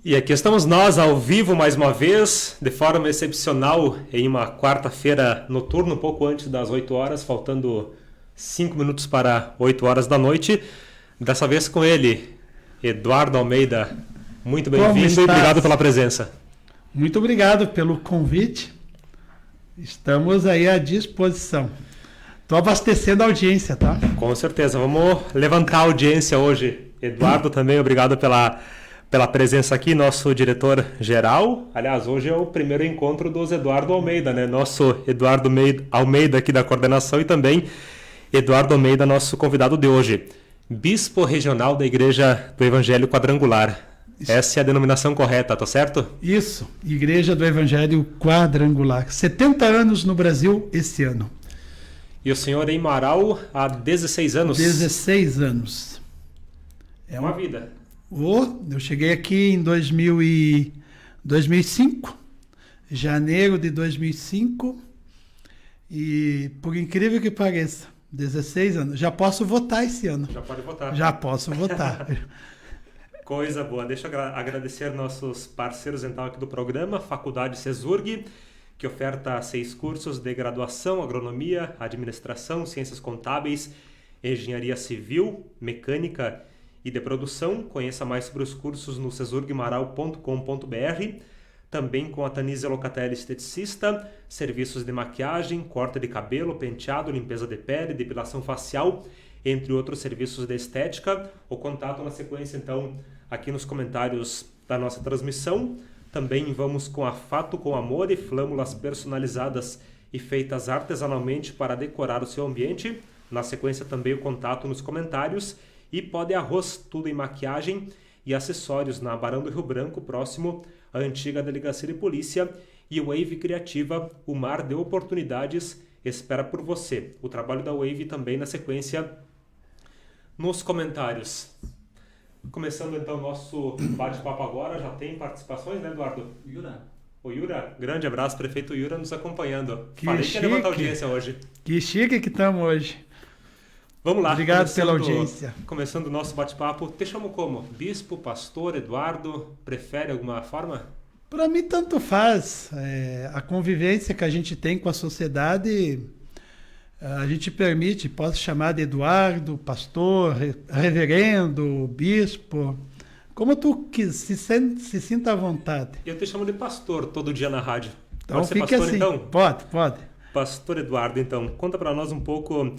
E aqui estamos nós ao vivo mais uma vez, de forma excepcional, em uma quarta-feira noturna, um pouco antes das 8 horas, faltando 5 minutos para 8 horas da noite. Dessa vez com ele, Eduardo Almeida. Muito bem-vindo e obrigado pela presença. Muito obrigado pelo convite. Estamos aí à disposição. Estou abastecendo a audiência, tá? Com certeza. Vamos levantar a audiência hoje. Eduardo, também obrigado pela presença aqui, nosso diretor-geral. Aliás, hoje é o primeiro encontro dos Eduardo Almeida, né? Nosso Eduardo Almeida aqui da coordenação e também Eduardo Almeida, nosso convidado de hoje. Bispo regional da Igreja do Evangelho Quadrangular. Essa é a denominação correta, tá certo? Isso, Igreja do Evangelho Quadrangular. 70 anos no Brasil esse ano. E o senhor em Marau há 16 anos? 16 anos. É uma vida. Eu cheguei aqui em 2005, janeiro de 2005, e por incrível que pareça, 16 anos. Já posso votar esse ano. Já pode votar. Já posso votar. Coisa boa. Deixa eu agradecer nossos parceiros então aqui do programa, Faculdade CESURG, que oferta 6 cursos de graduação, agronomia, administração, ciências contábeis, engenharia civil, mecânica e de produção. Conheça mais sobre os cursos no cesurgmaral.com.br. Também com a Tanise Locatelli, esteticista, serviços de maquiagem, corte de cabelo, penteado, limpeza de pele, depilação facial, entre outros serviços de estética. O contato na sequência, então, aqui nos comentários da nossa transmissão. Também vamos com a Fato com Amor e flâmulas personalizadas e feitas artesanalmente para decorar o seu ambiente. Na sequência, também o contato nos comentários. E Pó de Arroz, tudo em maquiagem e acessórios na Barão do Rio Branco, próximo à antiga Delegacia de Polícia. E Wave Criativa, o mar de oportunidades, espera por você. O trabalho da Wave também na sequência nos comentários. Começando então o nosso bate-papo agora, já tem participações, né, Eduardo? O Yura, grande abraço, prefeito Yura nos acompanhando. Falei que ia levantar audiência hoje. Que chique que estamos hoje. Vamos lá. Obrigado pela audiência. Começando o nosso bate-papo, te chamo como? Bispo, pastor, Eduardo? Prefere alguma forma? Para mim, tanto faz. A convivência que a gente tem com a sociedade, a gente permite, posso chamar de Eduardo, pastor, reverendo, bispo, como tu se sinta à vontade. Eu te chamo de pastor todo dia na rádio. Então pode ser fique pastor, assim. então? Pode. Pastor Eduardo, então, conta para nós um pouco.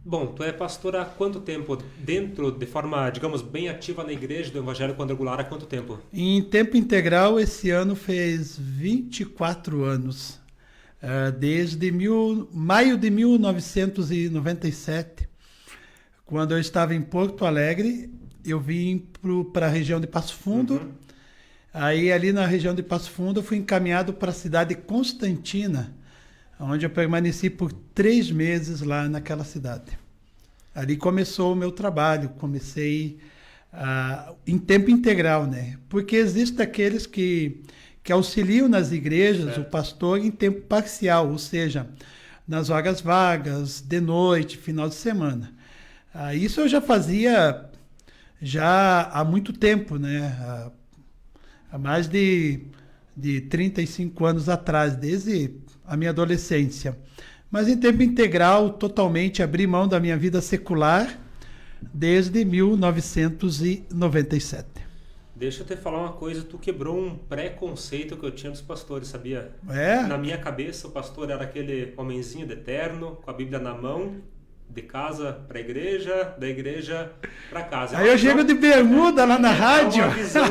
Bom, tu é pastor há quanto tempo? Dentro, de forma, digamos, bem ativa na Igreja do Evangelho Quadrangular, há quanto tempo? Em tempo integral, esse ano fez 24 anos. Desde maio de 1997, quando eu estava em Porto Alegre, eu vim para a região de Passo Fundo. Uhum. Aí, ali na região de Passo Fundo, eu fui encaminhado para a cidade de Constantina, onde eu permaneci por 3 meses lá naquela cidade. Ali começou o meu trabalho, comecei em tempo integral, né? Porque existem aqueles que auxiliam nas igrejas, o pastor em tempo parcial, ou seja, nas horas vagas, de noite, final de semana. Isso eu já fazia há muito tempo, né? Há mais de 35 anos atrás, desde a minha adolescência. Mas em tempo integral, totalmente abri mão da minha vida secular desde 1997. Deixa eu te falar uma coisa, tu quebrou um preconceito que eu tinha dos pastores, sabia? É? Na minha cabeça, o pastor era aquele homenzinho de terno, com a Bíblia na mão, de casa para a igreja, da igreja para casa. Aí eu chego de bermuda lá na rádio. É uma visão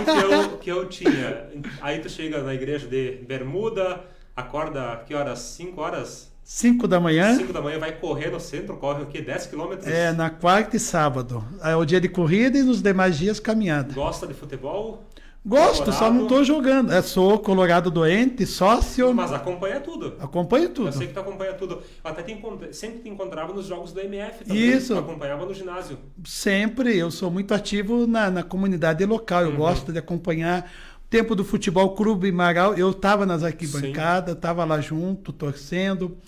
que eu tinha. Aí tu chega na igreja de bermuda, acorda, que horas? 5 horas? 5 da manhã. 5 da manhã, vai correr no centro, corre o quê? 10 quilômetros? Na quarta e sábado. É o dia de corrida e nos demais dias caminhada. Gosta de futebol? Gosto, Colorado. só não estou jogando. Sou colorado doente, sócio. Mas acompanha tudo. Acompanho tudo. Eu sei que tu acompanha tudo. Eu até sempre te encontrava nos jogos do MF também. Isso. Tu acompanhava no ginásio. Sempre. Eu sou muito ativo na comunidade local. Eu gosto de acompanhar o tempo do Futebol Clube Marau. Eu estava nas arquibancadas, estava lá junto, torcendo.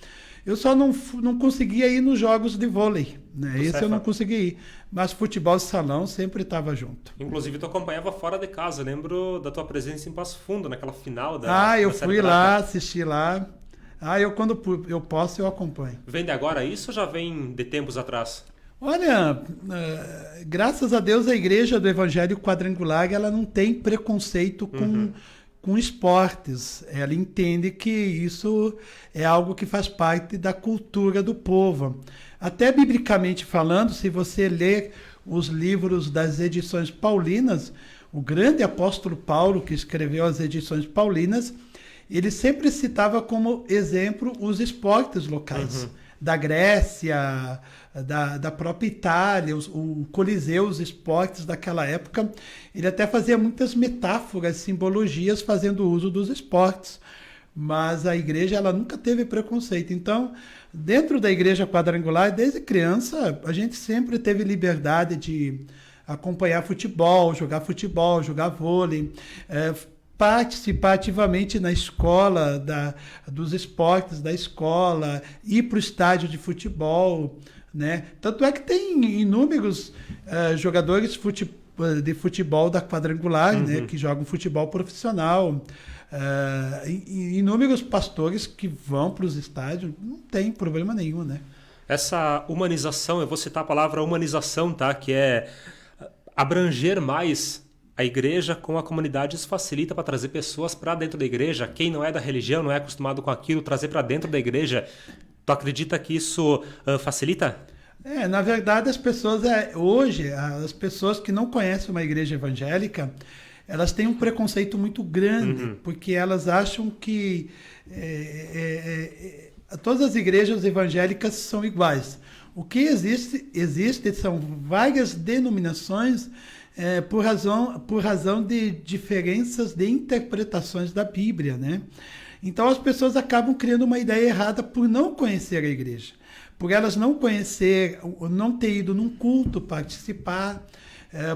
Eu só não conseguia ir nos jogos de vôlei, né? Esse eu não conseguia ir. Mas futebol de salão sempre estava junto. Inclusive, tu acompanhava fora de casa. Eu lembro da tua presença em Passo Fundo, naquela final da Eu da Série fui Prata. lá, assisti lá. Quando eu posso, eu acompanho. Vem de agora isso ou já vem de tempos atrás? Olha, graças a Deus a Igreja do Evangelho Quadrangular, ela não tem preconceito com esportes. Ela entende que isso é algo que faz parte da cultura do povo. Até biblicamente falando, se você ler os livros das edições paulinas, o grande apóstolo Paulo, que escreveu as edições paulinas, ele sempre citava como exemplo os esportes locais. Da Grécia, da própria Itália, o Coliseu, os esportes daquela época. Ele até fazia muitas metáforas, simbologias, fazendo uso dos esportes. Mas a igreja, ela nunca teve preconceito. Então, dentro da igreja quadrangular, desde criança, a gente sempre teve liberdade de acompanhar futebol, jogar vôlei, participar ativamente na escola, dos esportes da escola, ir para o estádio de futebol, né? Tanto é que tem inúmeros jogadores de futebol da quadrangular, né? Que jogam futebol profissional, inúmeros pastores que vão para os estádios, não tem problema nenhum, né? Essa humanização, eu vou citar a palavra humanização, tá? Que é abranger mais a igreja com a comunidade. Isso facilita para trazer pessoas para dentro da igreja. Quem não é da religião, não é acostumado com aquilo, trazer para dentro da igreja. Tu acredita que isso facilita? Na verdade, as pessoas hoje, as pessoas que não conhecem uma igreja evangélica, elas têm um preconceito muito grande, porque elas acham que todas as igrejas evangélicas são iguais. O que existe são várias denominações por razão de diferenças de interpretações da Bíblia, né? Então as pessoas acabam criando uma ideia errada por não conhecer a igreja, por elas não conhecer, não ter ido num culto participar,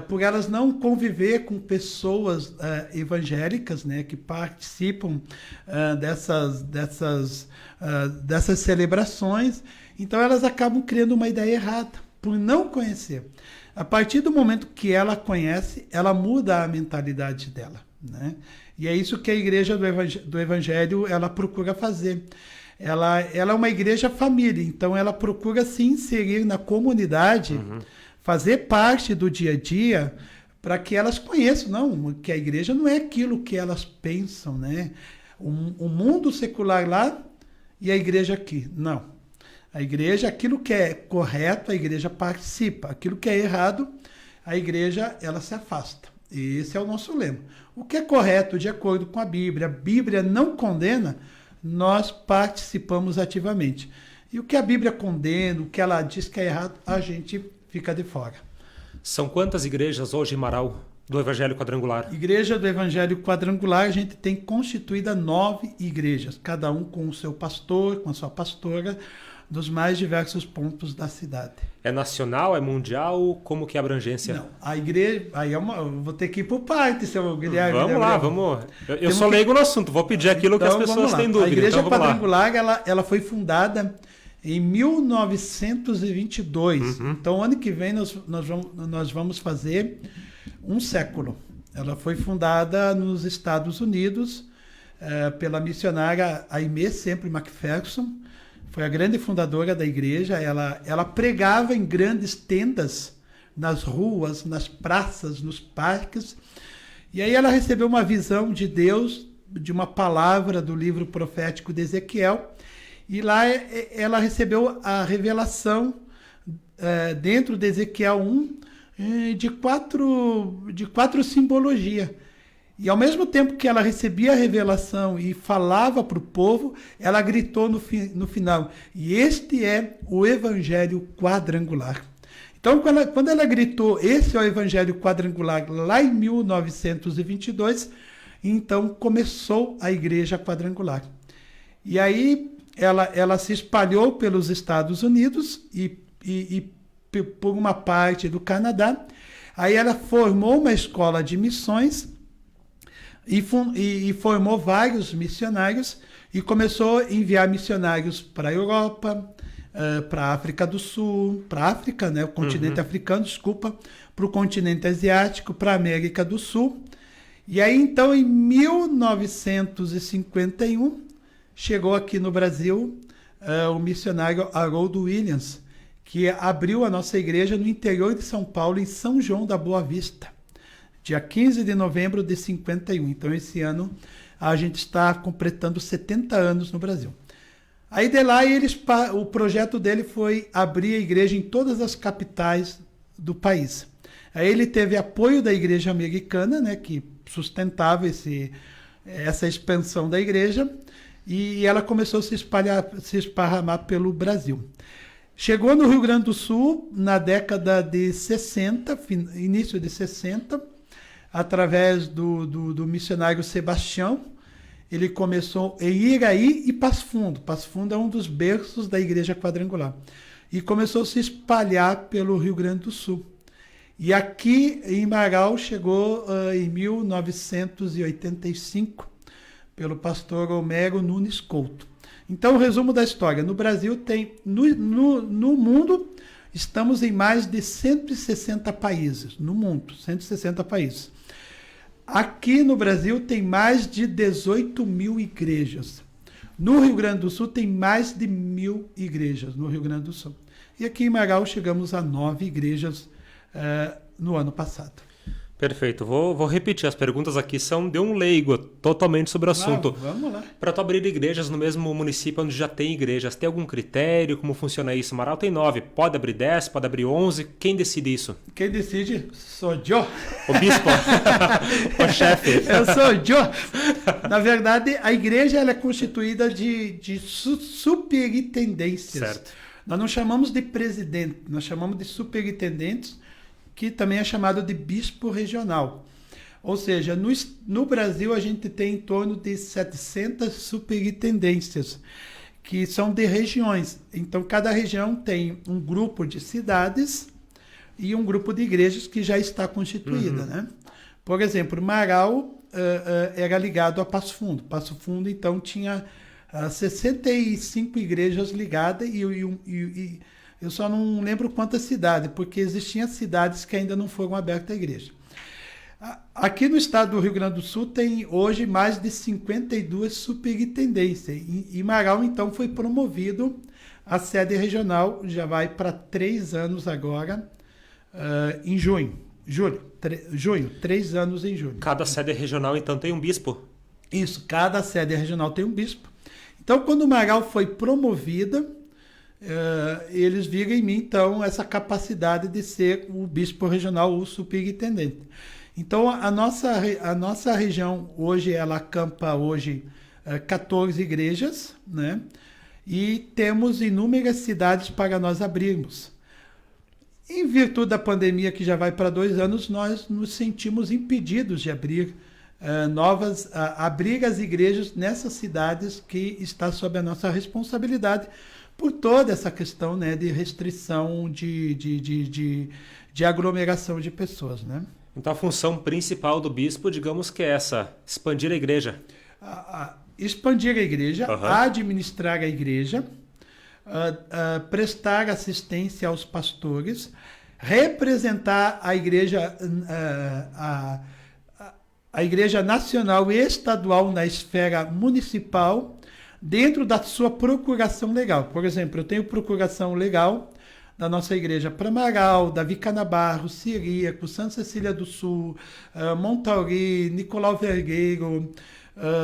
por elas não conviver com pessoas evangélicas, né, que participam dessas celebrações. Então elas acabam criando uma ideia errada por não conhecer. A partir do momento que ela conhece, ela muda a mentalidade dela, né? E é isso que a igreja do Evangelho ela procura fazer. Ela é uma igreja família, então ela procura se inserir na comunidade, fazer parte do dia a dia, para que elas conheçam, que a igreja não é aquilo que elas pensam, né? O mundo secular lá e a igreja aqui, não. A igreja, aquilo que é correto, a igreja participa. Aquilo que é errado, a igreja ela se afasta. Esse é o nosso lema. O que é correto, de acordo com a Bíblia não condena, nós participamos ativamente. E o que a Bíblia condena, o que ela diz que é errado, a gente fica de fora. São quantas igrejas hoje em Marau do Evangelho Quadrangular? Igreja do Evangelho Quadrangular, a gente tem constituída 9 igrejas, cada um com o seu pastor, com a sua pastora, dos mais diversos pontos da cidade. É nacional, é mundial? Como que é a abrangência? Não, a igreja... Aí eu vou ter que ir por parte, seu Guilherme. Vamos lá, vamos. Eu sou leigo no assunto, vou pedir aquilo que as pessoas têm dúvida. A Igreja então, Quadrangular, ela foi fundada em 1922. Então, ano que vem, nós vamos fazer um século. Ela foi fundada nos Estados Unidos pela missionária Aimee Semple McPherson. Foi a grande fundadora da igreja. Ela pregava em grandes tendas, nas ruas, nas praças, nos parques. E aí ela recebeu uma visão de Deus, de uma palavra do livro profético de Ezequiel. E lá ela recebeu a revelação, dentro de Ezequiel 1, de quatro simbologias. E ao mesmo tempo que ela recebia a revelação e falava para o povo, ela gritou no final: e este é o Evangelho Quadrangular. Então, quando ela gritou, esse é o Evangelho Quadrangular, lá em 1922, então começou a Igreja Quadrangular. E aí ela se espalhou pelos Estados Unidos e por uma parte do Canadá. Aí ela formou uma escola de missões e formou vários missionários. e começou a enviar missionários para a Europa, para a África do Sul, para a África, né, o continente africano, desculpa, para o continente asiático, para a América do Sul. E aí, então, em 1951, chegou aqui no Brasil o missionário Haroldo Williams, que abriu a nossa igreja no interior de São Paulo, em São João da Boa Vista, dia 15 de novembro de 51. Então, esse ano, a gente está completando 70 anos no Brasil. Aí de lá, o projeto dele foi abrir a igreja em todas as capitais do país. Aí ele teve apoio da igreja americana, né, que sustentava essa expansão da igreja, e ela começou a se esparramar pelo Brasil. Chegou no Rio Grande do Sul na década de 60, início de 60, através do missionário Sebastião. Ele começou em Iraí e Passo Fundo. Passo Fundo é um dos berços da Igreja Quadrangular. E começou a se espalhar pelo Rio Grande do Sul. E aqui em Marau chegou em 1985, pelo pastor Homero Nunes Couto. Então, o resumo da história. No Brasil no mundo, estamos em mais de 160 países. No mundo, 160 países. Aqui no Brasil tem mais de 18 mil igrejas. No Rio Grande do Sul tem mais de 1.000 igrejas no Rio Grande do Sul. E aqui em Marau chegamos a 9 igrejas no ano passado. Perfeito. Vou repetir. As perguntas aqui são de um leigo, totalmente sobre o assunto. Vamos lá. Para tu abrir igrejas no mesmo município onde já tem igrejas, tem algum critério? Como funciona isso? Marau tem 9. Pode abrir 10? Pode abrir 11? Quem decide isso? Quem decide sou eu. O bispo? O chefe? Eu sou eu. Na verdade, a igreja ela é constituída de superintendências. Certo. Nós não chamamos de presidente, nós chamamos de superintendentes, que também é chamado de bispo regional. Ou seja, no Brasil a gente tem em torno de 700 superintendências, que são de regiões. Então, cada região tem um grupo de cidades e um grupo de igrejas que já está constituída, né? Por exemplo, Marau era ligado a Passo Fundo. Passo Fundo, então, tinha 65 igrejas ligadas e eu só não lembro quantas cidades, porque existiam cidades que ainda não foram abertas à igreja. Aqui no estado do Rio Grande do Sul tem hoje mais de 52 superintendências. E Marau, então, foi promovido a sede regional, já vai para 3 anos agora, em junho. 3 anos em junho. Cada sede regional, então, tem um bispo? Isso, cada sede regional tem um bispo. Então, quando Marau foi promovida, eles viram em mim, então, essa capacidade de ser o bispo regional, o superintendente. Então, a nossa região hoje, ela acampa 14 igrejas, né? E temos inúmeras cidades para nós abrirmos. Em virtude da pandemia, que já vai para 2 anos, nós nos sentimos impedidos de abrir abrir as igrejas nessas cidades que está sob a nossa responsabilidade, por toda essa questão, né, de restrição de aglomeração de pessoas, né? Então a função principal do bispo, digamos que é essa, expandir a igreja. Expandir a igreja, administrar a igreja, prestar assistência aos pastores, representar a igreja, a igreja nacional e estadual na esfera municipal, dentro da sua procuração legal. Por exemplo, eu tenho procuração legal da nossa igreja para Marau, Davi Canabarro, Ciríaco, Santa Cecília do Sul, Montauri, Nicolau Vergueiro,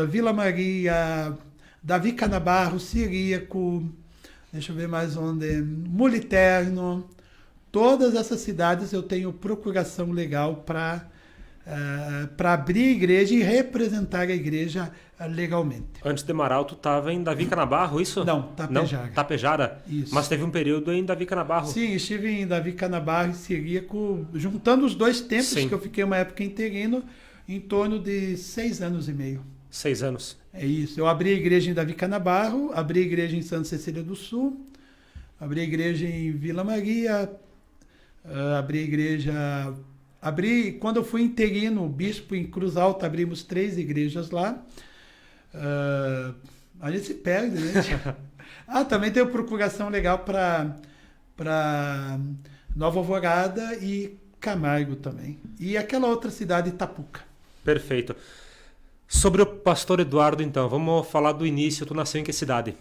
Vila Maria, Davi Canabarro, Ciríaco, deixa eu ver mais onde, Muliterno. Todas essas cidades eu tenho procuração legal para abrir a igreja e representar a igreja legalmente. Antes de Marau, tu estava em Davi Canabarro, isso? Não, Tapejara. Não, Tapejara? Isso. Mas teve um período em Davi Canabarro. Sim, estive em Davi Canabarro e Ciríaco, juntando os 2 tempos. Sim. Que eu fiquei uma época interino, em torno de 6 anos e meio. 6 anos. É isso. Eu abri a igreja em Davi Canabarro, abri a igreja em Santa Cecília do Sul, abri a igreja em Vila Maria, abri a igreja... quando eu fui interino, bispo em Cruz Alta, abrimos 3 igrejas lá. A gente se perde, né? Também tem procuração legal para Nova Alvorada e Camargo também. E aquela outra cidade, Itapuca. Perfeito. Sobre o pastor Eduardo, então, vamos falar do início. Tu nasceu em que cidade?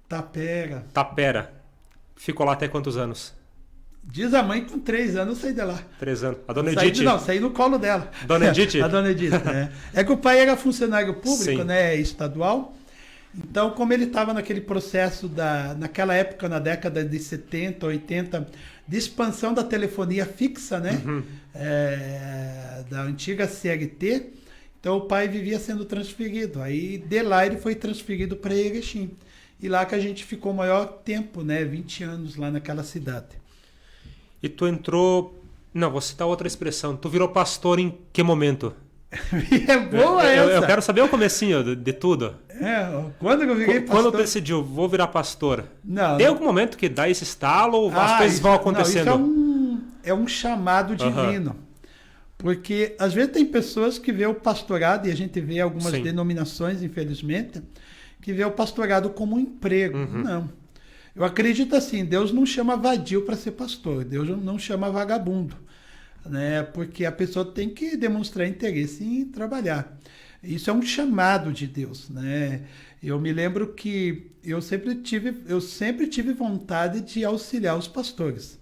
Tapera. Ficou lá até quantos anos? Diz a mãe que com 3 anos eu saí de lá. 3 anos. A dona Edith? Saí no colo dela. Dona Edith? A dona Edith, né? É que o pai era funcionário público, Sim. né? Estadual. Então, como ele estava naquele processo naquela época, na década de 70, 80, de expansão da telefonia fixa, né? Uhum. Da antiga CLT, então o pai vivia sendo transferido. Aí de lá ele foi transferido para Erechim. E lá que a gente ficou o maior tempo, né? 20 anos lá naquela cidade. E tu entrou... Não, vou citar outra expressão. Tu virou pastor em que momento? É boa essa. Eu quero saber o comecinho de tudo. Quando eu virei pastor... Quando decidiu, vou virar pastor? Não. Tem algum momento que dá esse estalo ou as coisas vão acontecendo? Não, isso é um chamado divino. Porque às vezes tem pessoas que vê o pastorado, e a gente vê algumas Sim. denominações, infelizmente, que vê o pastorado como um emprego. Não. Eu acredito assim, Deus não chama vadio para ser pastor, Deus não chama vagabundo, né? Porque a pessoa tem que demonstrar interesse em trabalhar. Isso é um chamado de Deus, né? Eu me lembro que eu sempre tive vontade de auxiliar os pastores,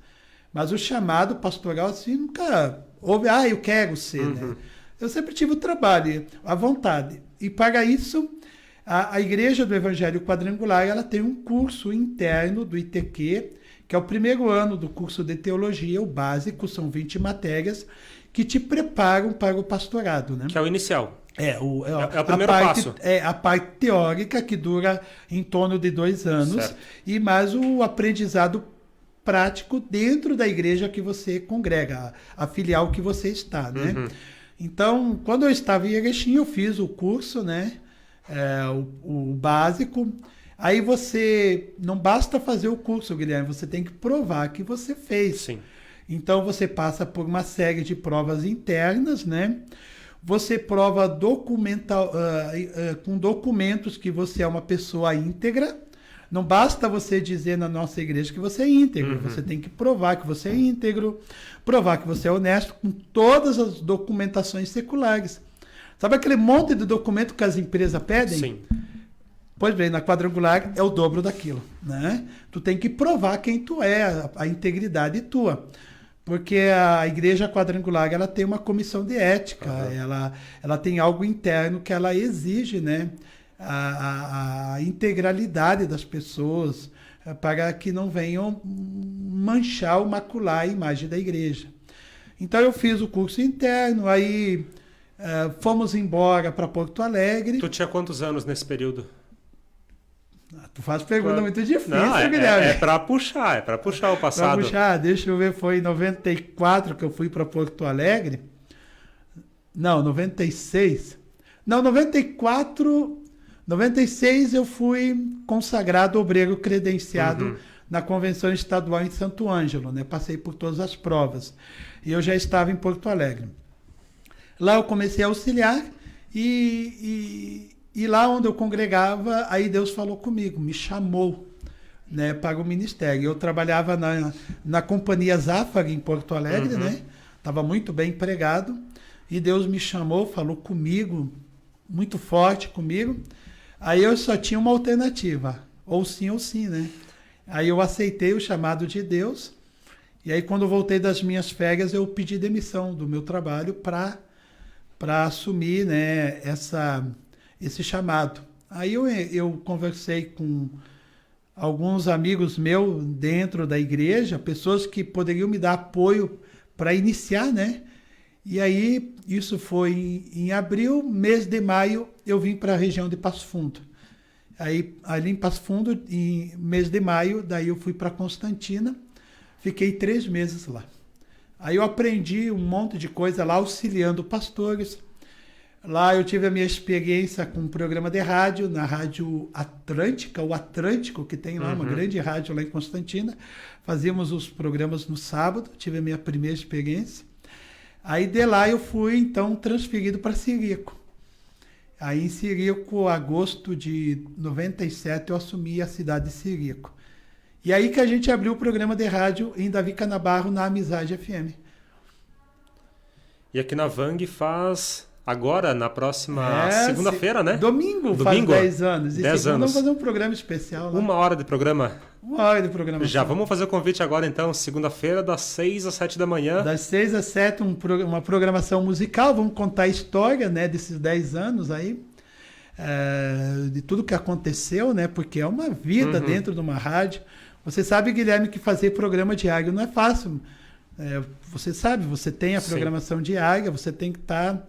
mas o chamado pastoral assim nunca houve, eu quero ser, né? Eu sempre tive o trabalho, a vontade, e para isso a Igreja do Evangelho Quadrangular, ela tem um curso interno do ITQ, que é o primeiro ano do curso de teologia, o básico, são 20 matérias, que te preparam para o pastorado, né? Que é o inicial. É o primeiro passo. É a parte teórica, que dura em torno de 2 anos, certo. E mais o aprendizado prático dentro da igreja que você congrega, a filial que você está, né? Então, quando eu estava em Erechim, eu fiz o curso, né? O básico. Aí você não basta fazer o curso, Guilherme, você tem que provar que você fez. Sim. Então você passa por uma série de provas internas, né? Você prova com documentos que você é uma pessoa íntegra. Não basta você dizer na nossa igreja que você é íntegro, você tem que provar que você é íntegro, provar que você é honesto com todas as documentações seculares. Sabe aquele monte de documento que as empresas pedem? Sim. Pois bem, na Quadrangular é o dobro daquilo, né? Tu tem que provar quem tu é, a integridade tua. Porque a Igreja Quadrangular, ela tem uma comissão de ética, ela tem algo interno que ela exige, né? A integralidade das pessoas, para que não venham manchar ou macular a imagem da igreja. Então eu fiz o curso interno, aí fomos embora para Porto Alegre. Tu tinha quantos anos nesse período? Tu faz pergunta muito difícil, não, Guilherme. É para puxar o passado. Para puxar, deixa eu ver, foi em 94 que eu fui para Porto Alegre. Não, 96. Não, 96 eu fui consagrado obreiro credenciado na Convenção Estadual em Santo Ângelo, né? Passei por todas as provas. E eu já estava em Porto Alegre. Lá eu comecei a auxiliar e lá onde eu congregava, aí Deus falou comigo, me chamou, né, para o ministério. Eu trabalhava na Companhia Zafari em Porto Alegre, né? Estava muito bem empregado. E Deus me chamou, falou comigo, muito forte comigo. Aí eu só tinha uma alternativa, ou sim, né? Aí eu aceitei o chamado de Deus. E aí quando eu voltei das minhas férias, eu pedi demissão do meu trabalho para assumir, né, esse chamado. Aí eu conversei com alguns amigos meus dentro da igreja, pessoas que poderiam me dar apoio para iniciar, né? E aí, isso foi em abril, mês de maio, eu vim para a região de Passo Fundo. Aí, ali em Passo Fundo, em mês de maio, daí eu fui para Constantina, fiquei 3 meses lá. Aí eu aprendi um monte de coisa lá, auxiliando pastores. Lá eu tive a minha experiência com um programa de rádio, na Rádio Atlântica, o Atlântico, que tem lá, uma grande rádio lá em Constantina. Fazíamos os programas no sábado, tive a minha primeira experiência. Aí de lá eu fui, então, transferido para Sirico. Aí em Sirico, agosto de 97, eu assumi a cidade de Sirico. E aí que a gente abriu o programa de rádio em Davi Canabarro, na Amizade FM. E aqui na Vang faz agora, na próxima segunda-feira, né? Domingo faz 10 anos. E 10 segunda anos. Vamos fazer um programa especial lá. 1 hora de programa. 1 hora de programa. Já vamos fazer o convite agora, então, segunda-feira, das 6 às 7 da manhã. Das 6 às 7, uma programação musical. Vamos contar a história, né, desses 10 anos aí. De tudo que aconteceu, né? Porque é uma vida dentro de uma rádio. Você sabe, Guilherme, que fazer programa diário não é fácil. Você sabe, você tem a programação diária, você tem que estar...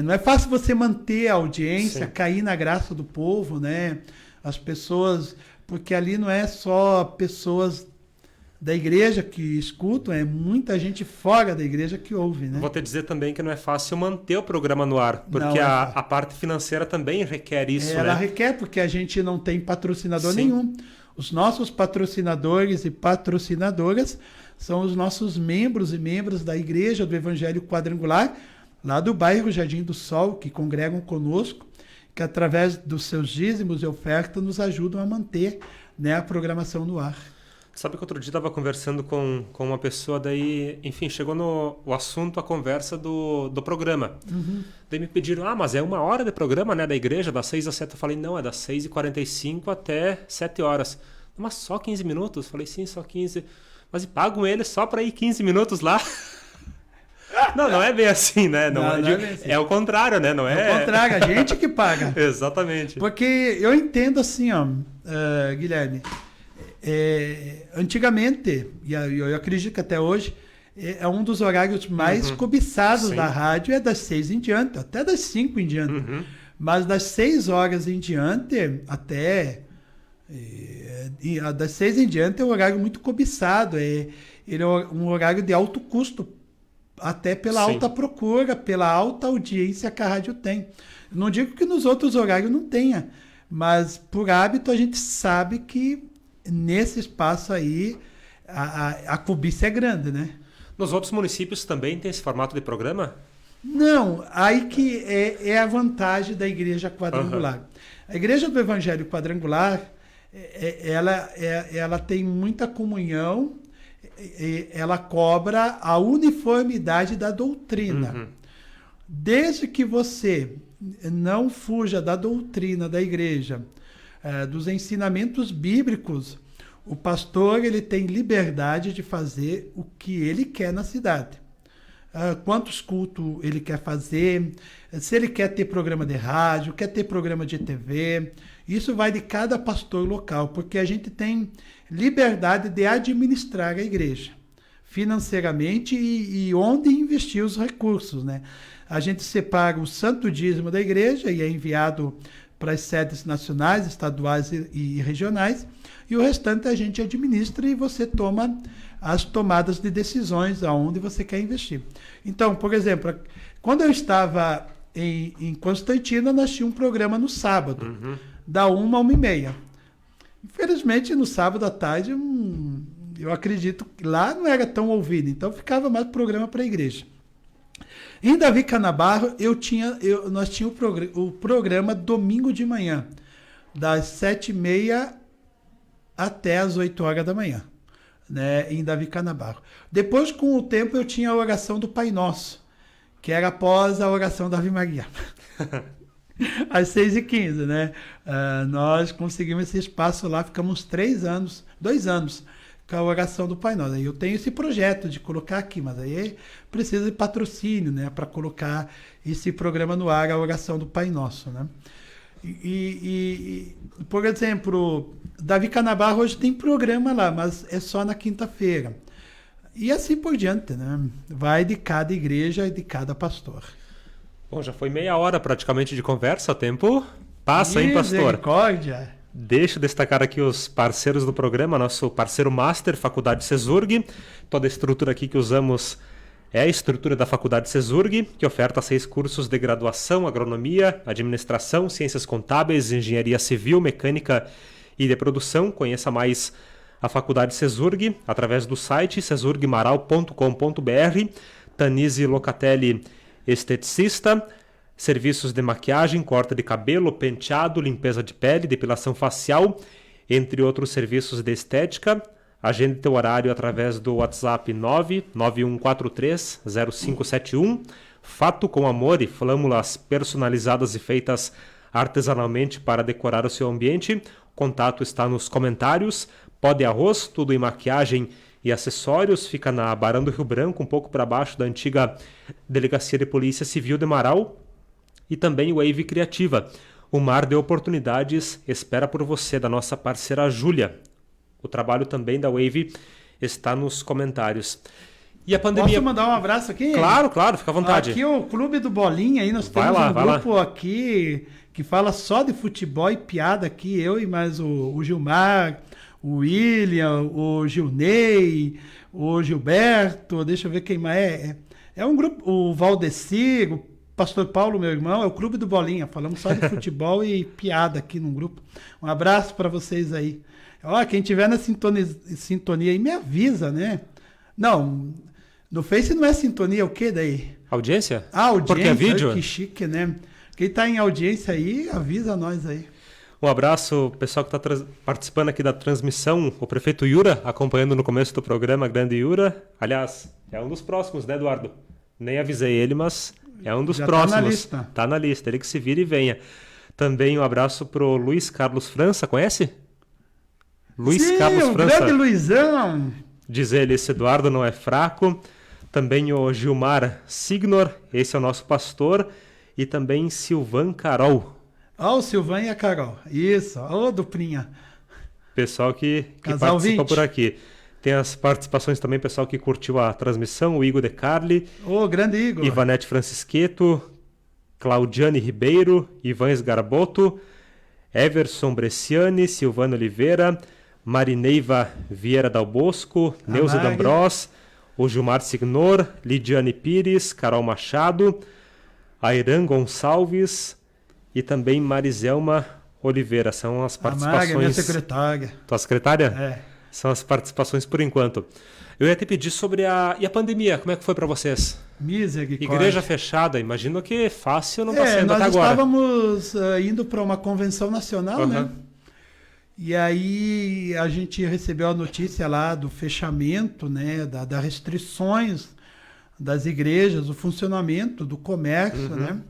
não é fácil você manter a audiência, cair na graça do povo, né? As pessoas... Porque ali não é só pessoas da igreja que escutam, é muita gente fora da igreja que ouve, né? Vou te dizer também que não é fácil manter o programa no ar, porque a parte financeira também requer isso, Ela requer, porque a gente não tem patrocinador nenhum. Os nossos patrocinadores e patrocinadoras são os nossos membros e membros da Igreja do Evangelho Quadrangular, lá do bairro Jardim do Sol, que congregam conosco, que através dos seus dízimos e ofertas nos ajudam a manter, né, a programação no ar. Sabe que outro dia eu estava conversando com uma pessoa, daí, enfim, chegou no o assunto, a conversa do programa. Daí me pediram, mas é 1 hora de programa, né, da igreja, das 6 às 7. Eu falei, não, é das 6h45 até 7 horas. Mas só 15 minutos? Eu falei, sim, só 15. Mas pagam eles só para ir 15 minutos lá? Não é bem assim, né? Não é bem assim. É o contrário, né? Não é... É o contrário, a gente que paga. Exatamente. Porque eu entendo assim, Guilherme, antigamente, e eu acredito que até hoje, é um dos horários mais cobiçados da rádio, é das 6 em diante, até das 5 em diante. Mas das 6 horas em diante, até... das 6 em diante é um horário muito cobiçado, ele é um horário de alto custo, até pela alta procura, pela alta audiência que a rádio tem. Não digo que nos outros horários não tenha, mas por hábito a gente sabe que nesse espaço aí a cobiça é grande, né? Nos outros municípios também tem esse formato de programa? Não, aí que é a vantagem da Igreja Quadrangular. A Igreja do Evangelho Quadrangular, ela tem muita comunhão, ela cobra a uniformidade da doutrina. Desde que você não fuja da doutrina da igreja, dos ensinamentos bíblicos, o pastor ele tem liberdade de fazer o que ele quer na cidade. Quantos cultos ele quer fazer, se ele quer ter programa de rádio, quer ter programa de TV, isso vai de cada pastor local, porque a gente tem liberdade de administrar a igreja financeiramente e onde investir os recursos, né? A gente separa o santo dízimo da igreja e é enviado para as sedes nacionais, estaduais e regionais, e o restante a gente administra e você toma as tomadas de decisões aonde você quer investir. Então, por exemplo, quando eu estava em Constantina, nós tínhamos um programa no sábado, da 1 a 1h30. Infelizmente, no sábado à tarde, eu acredito que lá não era tão ouvido, então ficava mais programa para a igreja. Em Davi Canabarro, nós tínhamos o programa domingo de manhã, das 7h30 até as 8 horas da manhã, né, em Davi Canabarro. Depois, com o tempo, eu tinha a oração do Pai Nosso, que era após a oração da Ave Maria. Às 6h15, né? Nós conseguimos esse espaço lá, ficamos 2 anos com a oração do Pai Nosso. Aí eu tenho esse projeto de colocar aqui, mas aí precisa de patrocínio, né? Para colocar esse programa no ar, a oração do Pai Nosso, né? Por exemplo, Davi Canabarro hoje tem programa lá, mas é só na quinta-feira. E assim por diante, né? Vai de cada igreja e de cada pastor. Bom, já foi meia hora praticamente de conversa, o tempo passa, hein, pastor? Misericórdia! Deixa eu destacar aqui os parceiros do programa, nosso parceiro Master, Faculdade CESURG. Toda a estrutura aqui que usamos é a estrutura da Faculdade CESURG, que oferta 6 cursos de graduação, agronomia, administração, ciências contábeis, engenharia civil, mecânica e de produção. Conheça mais a Faculdade CESURG através do site cesurgmaral.com.br. Tanise Locatelli, esteticista. serviços de maquiagem, corte de cabelo, penteado, limpeza de pele, depilação facial, entre outros serviços de estética. Agende teu horário através do WhatsApp 991430571. Fato com amor e flâmulas personalizadas e feitas artesanalmente para decorar o seu ambiente. O contato está nos comentários. Pó de arroz, tudo em maquiagem e acessórios. Fica na Barão do Rio Branco, um pouco para baixo da antiga Delegacia de Polícia Civil de Marau. E também o Wave Criativa. O mar de oportunidades espera por você, da nossa parceira Júlia. O trabalho também da Wave está nos comentários. E a pandemia... Posso mandar um abraço aqui? Claro, fica à vontade. Aqui o Clube do Bolinha, aí nós temos um grupo aqui que fala só de futebol e piada aqui, eu e mais o Gilmar, o William, o Gilney, o Gilberto, deixa eu ver quem mais é. É um grupo, o Valdecir, o Pastor Paulo, meu irmão, é o Clube do Bolinha, falamos só de futebol e piada aqui num grupo. Um abraço para vocês aí. Ó, quem tiver na sintonia aí me avisa, né? Não, no Face não é sintonia, é o que daí? Audiência? Ah, audiência. Porque é vídeo? Ai, que chique, né? Quem tá em audiência aí, avisa nós aí. Um abraço, pessoal que está participando aqui da transmissão, o prefeito Yura, acompanhando no começo do programa, grande Yura. Aliás, é um dos próximos, né, Eduardo? Nem avisei ele, mas é um dos já próximos. Tá na lista. Tá na lista, ele que se vira e venha. Também um abraço pro Luiz Carlos França, conhece? Luiz Sim, Carlos o França. grande Luizão. Diz ele, esse Eduardo não é fraco. Também o Gilmar Signor, esse é o nosso pastor. E também Silvan Carol. Ó, o Silvan e a Carol. Isso, ó, duplinha. Pessoal que Casal participa 20. por aqui. Tem as participações também, pessoal que curtiu a transmissão, o Igor De Carli, Ô, grande Igor. Ivanete Francisqueto, Claudiane Ribeiro, Ivan Esgarboto, Everson Bresciani, Silvano Oliveira, Marineiva Vieira Dal Bosco, Neuza D'Ambros, o Gilmar Signor, Lidiane Pires, Carol Machado, Airan Gonçalves e também Mariselma Oliveira. São as participações. A minha secretária. Tua secretária? É. São as participações por enquanto. Eu ia te pedir sobre a pandemia, como é que foi para vocês? Misericórdia. Igreja fechada, imagino que fácil não está sendo até agora. Nós estávamos indo para uma convenção nacional, né? E aí a gente recebeu a notícia lá do fechamento, né? Das restrições das igrejas, o funcionamento do comércio, né?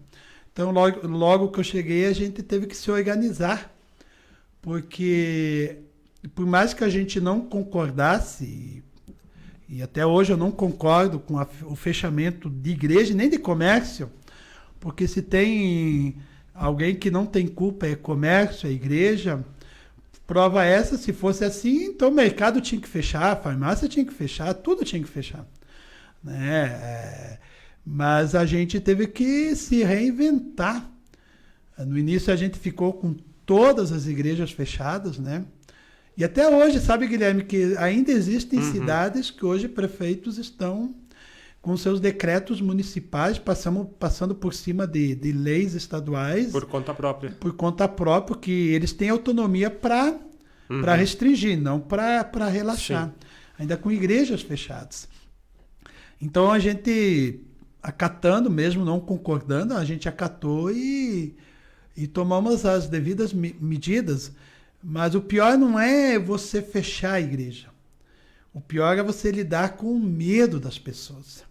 Então logo que eu cheguei a gente teve que se organizar, porque por mais que a gente não concordasse, e até hoje eu não concordo com o fechamento de igreja nem de comércio, porque se tem alguém que não tem culpa é comércio, é igreja. Prova essa, se fosse assim, então o mercado tinha que fechar, a farmácia tinha que fechar, tudo tinha que fechar. Né? Mas a gente teve que se reinventar. No início a gente ficou com todas as igrejas fechadas, né? E até hoje, sabe, Guilherme, que ainda existem cidades que hoje prefeitos estão com seus decretos municipais passando por cima de leis estaduais. Por conta própria. Por conta própria, que eles têm autonomia para restringir, não para relaxar. Sim. Ainda com igrejas fechadas. Então a gente, acatando mesmo, não concordando, a gente acatou e tomamos as devidas medidas. Mas o pior não é você fechar a igreja. O pior é você lidar com o medo das pessoas.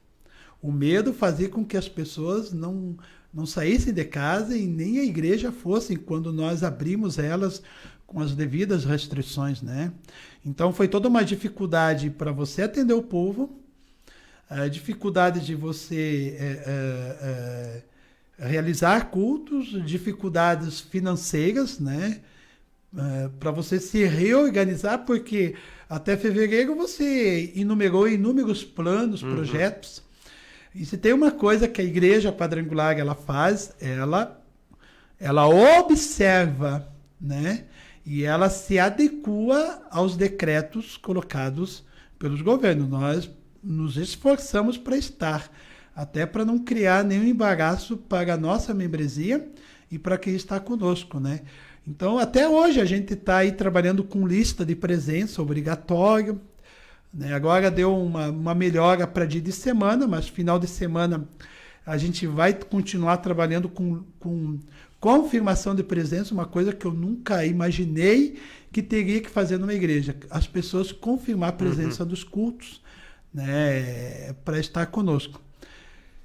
O medo fazia com que as pessoas não saíssem de casa e nem a igreja fossem quando nós abrimos elas com as devidas restrições, né? Então foi toda uma dificuldade para você atender o povo, a dificuldade de você realizar cultos, dificuldades financeiras, né? Para você se reorganizar, porque até fevereiro você enumerou inúmeros planos, projetos. E se tem uma coisa que a Igreja Quadrangular ela faz, ela observa, né? E ela se adequa aos decretos colocados pelos governos. Nós nos esforçamos para estar, até para não criar nenhum embaraço para a nossa membresia e para quem está conosco, né? Então, até hoje, a gente está aí trabalhando com lista de presença obrigatória. Né? Agora deu uma melhora para dia de semana, mas final de semana A gente vai continuar trabalhando com confirmação de presença, uma coisa que eu nunca imaginei que teria que fazer numa igreja. As pessoas confirmar a presença dos cultos, né, para estar conosco.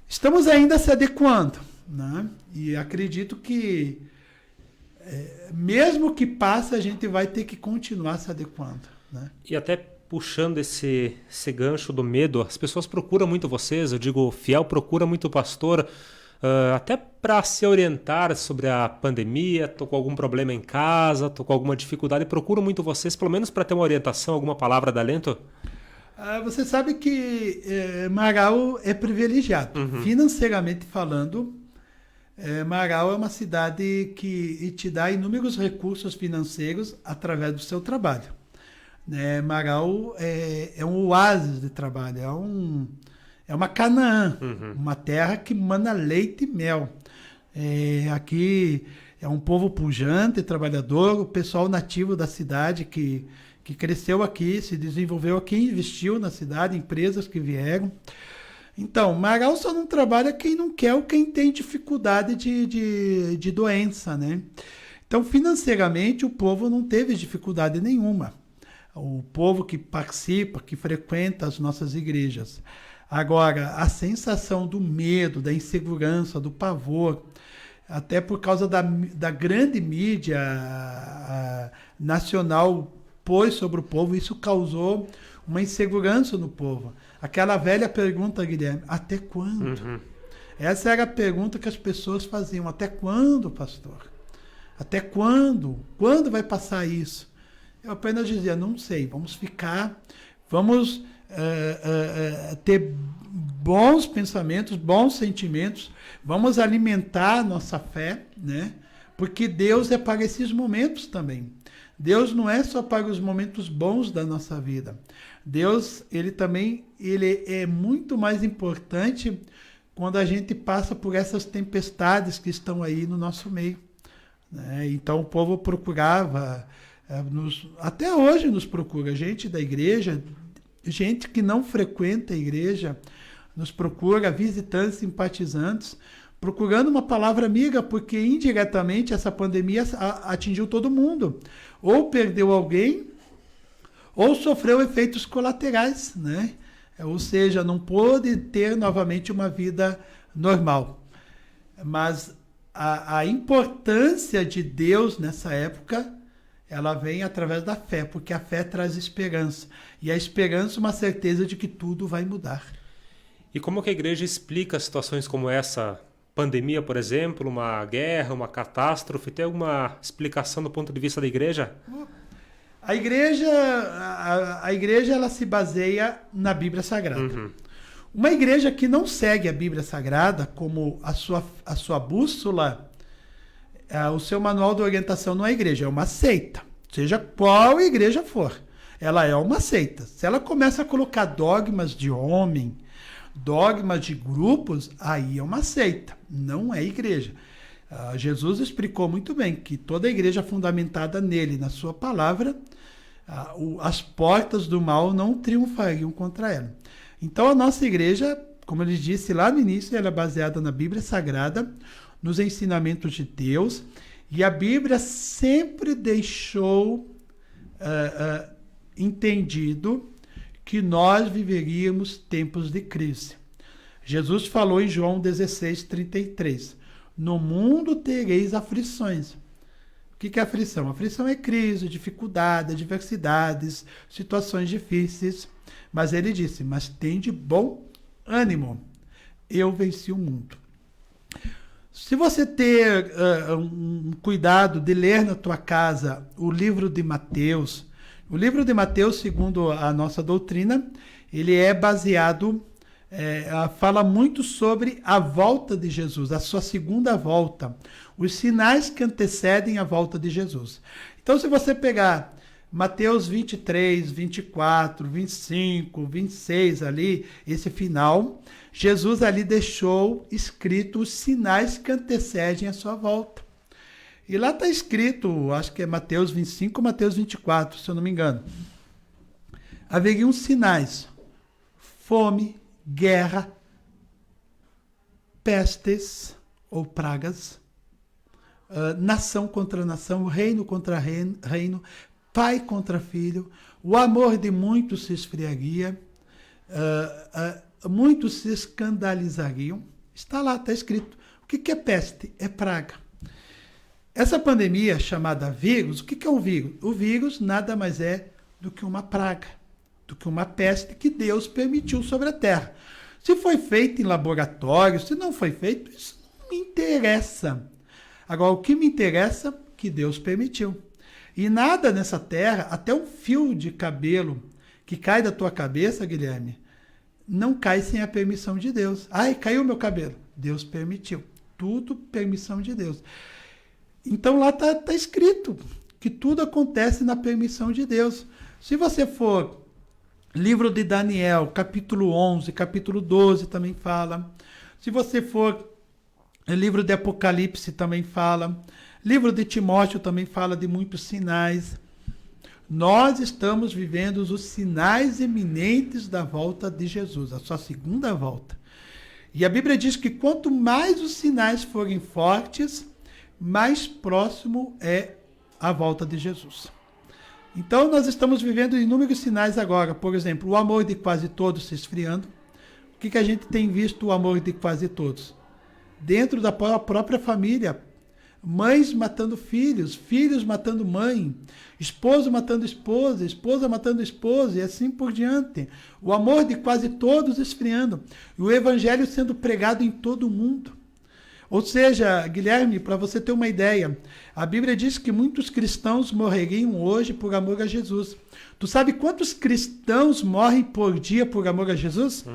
Estamos ainda se adequando, né? E acredito que, mesmo que passe, a gente vai ter que continuar se adequando, né? E até puxando esse gancho do medo, as pessoas procuram muito vocês, eu digo, fiel procura muito o pastor, até para se orientar sobre a pandemia, estou com algum problema em casa, estou com alguma dificuldade, procuram muito vocês, pelo menos para ter uma orientação, alguma palavra de alento? Você sabe que Marau é privilegiado. Financeiramente falando, Marau é uma cidade que te dá inúmeros recursos financeiros através do seu trabalho. Marau é um oásis de trabalho, é uma Canaã, uma terra que mana leite e mel. Aqui é um povo pujante, trabalhador, o pessoal nativo da cidade que cresceu aqui, se desenvolveu aqui, investiu na cidade, empresas que vieram. Então, Marau só não trabalha quem não quer ou quem tem dificuldade de doença, né? Então, financeiramente, o povo não teve dificuldade nenhuma. O povo que participa, que frequenta as nossas igrejas. Agora, a sensação do medo, da insegurança, do pavor, até por causa da grande mídia nacional pôs sobre o povo, isso causou uma insegurança no povo. Aquela velha pergunta, Guilherme, até quando? Essa era a pergunta que as pessoas faziam. Até quando, pastor? Até quando? Quando vai passar isso? Eu apenas dizia, não sei, vamos ter bons pensamentos, bons sentimentos, vamos alimentar a nossa fé, né? Porque Deus é para esses momentos também. Deus não é só para os momentos bons da nossa vida. Deus, ele é muito mais importante quando a gente passa por essas tempestades que estão aí no nosso meio, né? Então o povo procurava, até hoje nos procura, gente da igreja, gente que não frequenta a igreja, nos procura, visitantes, simpatizantes, procurando uma palavra amiga, porque indiretamente essa pandemia atingiu todo mundo. Ou perdeu alguém, ou sofreu efeitos colaterais, né? Ou seja, não pôde ter novamente uma vida normal. Mas a importância de Deus nessa época, ela vem através da fé, porque a fé traz esperança. E a esperança é uma certeza de que tudo vai mudar. E como que a igreja explica situações como essa? Pandemia, por exemplo, uma guerra, uma catástrofe, tem alguma explicação do ponto de vista da igreja? A igreja ela se baseia na Bíblia Sagrada. Uma igreja que não segue a Bíblia Sagrada como a sua bússola, o seu manual de orientação não é igreja, é uma seita. Seja qual igreja for, ela é uma seita. Se ela começa a colocar dogmas de homem, dogmas de grupos, aí é uma seita, não é igreja. Jesus explicou muito bem que toda igreja fundamentada nele, na sua palavra, as portas do mal não triunfariam contra ela. Então a nossa igreja, como ele disse lá no início, ela é baseada na Bíblia Sagrada, nos ensinamentos de Deus, e a Bíblia sempre deixou entendido que nós viveríamos tempos de crise. Jesus falou em João 16:33, no mundo tereis aflições. O que é aflição? Aflição é crise, dificuldade, adversidades, situações difíceis. Mas ele disse, mas tende bom ânimo, eu venci o mundo. Se você ter um cuidado de ler na tua casa o livro de Mateus, o livro de Mateus, segundo a nossa doutrina, ele é baseado, fala muito sobre a volta de Jesus, a sua segunda volta, os sinais que antecedem a volta de Jesus. Então, se você pegar Mateus 23, 24, 25, 26 ali, esse final, Jesus ali deixou escrito os sinais que antecedem a sua volta. E lá está escrito, acho que é Mateus 25 ou Mateus 24, se eu não me engano. Haveriam sinais, fome, guerra, pestes ou pragas, nação contra nação, reino contra reino, pai contra filho, o amor de muitos se esfriaria, muitos se escandalizariam. Está lá, está escrito. O que é peste? É praga. Essa pandemia chamada vírus, o que é um vírus? O vírus nada mais é do que uma praga, do que uma peste que Deus permitiu sobre a terra. Se foi feito em laboratório, se não foi feito, isso não me interessa. Agora, o que me interessa é que Deus permitiu. E nada nessa terra, até um fio de cabelo que cai da tua cabeça, Guilherme, não cai sem a permissão de Deus. Ai, caiu meu cabelo. Deus permitiu. Tudo permissão de Deus. Então lá está escrito que tudo acontece na permissão de Deus. Se você for livro de Daniel, capítulo 11, capítulo 12 também fala. Se você for livro de Apocalipse também fala. Livro de Timóteo também fala de muitos sinais. Nós estamos vivendo os sinais iminentes da volta de Jesus, a sua segunda volta. E a Bíblia diz que quanto mais os sinais forem fortes, mais próximo é a volta de Jesus. Então nós estamos vivendo inúmeros sinais agora. Por exemplo, o amor de quase todos se esfriando. O que a gente tem visto o amor de quase todos? Dentro da própria família. Mães matando filhos, filhos matando mãe, esposo matando esposa, esposa matando esposa e assim por diante. O amor de quase todos esfriando. E o evangelho sendo pregado em todo o mundo. Ou seja, Guilherme, para você ter uma ideia, a Bíblia diz que muitos cristãos morreriam hoje por amor a Jesus. Tu sabe quantos cristãos morrem por dia por amor a Jesus?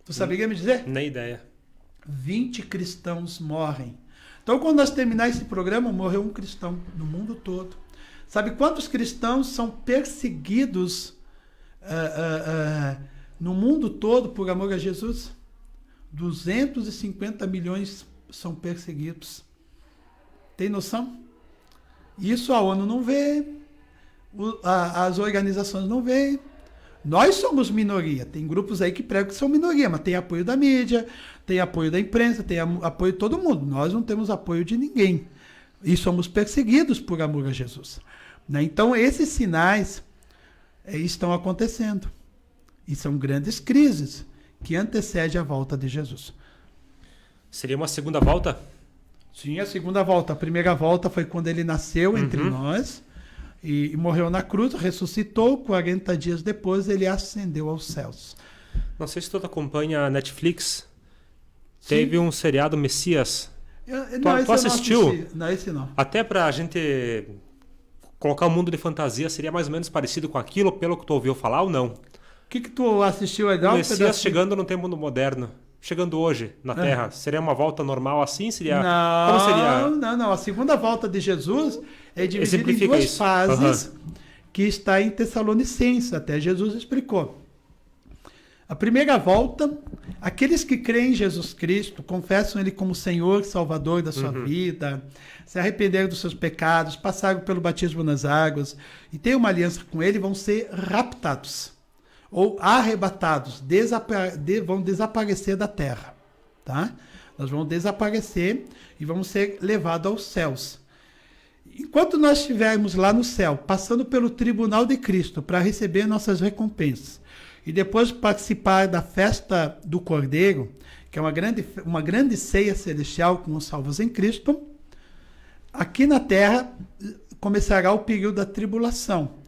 Tu saberia me dizer? Nem ideia. 20 cristãos morrem. Então, quando nós terminar esse programa, morreu um cristão no mundo todo. Sabe quantos cristãos são perseguidos no mundo todo por amor a Jesus? 250 milhões são perseguidos. Tem noção? Isso a ONU não vê, as organizações não veem. Nós somos minoria. Tem grupos aí que pregam que são minoria, mas tem apoio da mídia, tem apoio da imprensa, tem apoio de todo mundo. Nós não temos apoio de ninguém. E somos perseguidos por amor a Jesus. Né? Então, esses sinais estão acontecendo. E são grandes crises que antecedem a volta de Jesus. Seria uma segunda volta? Sim, a segunda volta. A primeira volta foi quando ele nasceu entre nós. E morreu na cruz, ressuscitou, 40 dias depois ele ascendeu aos céus. Não sei se tu acompanha a Netflix. Sim. Teve um seriado Messias. Tu assistiu? Não, esse não. Até pra gente colocar o mundo de fantasia, seria mais ou menos parecido com aquilo, pelo que tu ouviu falar ou não? O que tu assistiu aí? O Messias chegando no tempo moderno. Chegando hoje na Terra, seria uma volta normal assim? Seria... Não, como seria? Não. A segunda volta de Jesus é dividida em duas isso. fases que está em Tessalonicenses, até Jesus explicou. A primeira volta, aqueles que creem em Jesus Cristo, confessam Ele como Senhor, Salvador da sua vida, se arrependeram dos seus pecados, passaram pelo batismo nas águas e têm uma aliança com Ele, vão ser raptados. Ou arrebatados, vão desaparecer da terra. Tá? Nós vamos desaparecer e vamos ser levados aos céus. Enquanto nós estivermos lá no céu, passando pelo tribunal de Cristo para receber nossas recompensas, e depois participar da festa do Cordeiro, que é uma grande ceia celestial com os salvos em Cristo, aqui na terra começará o período da tribulação.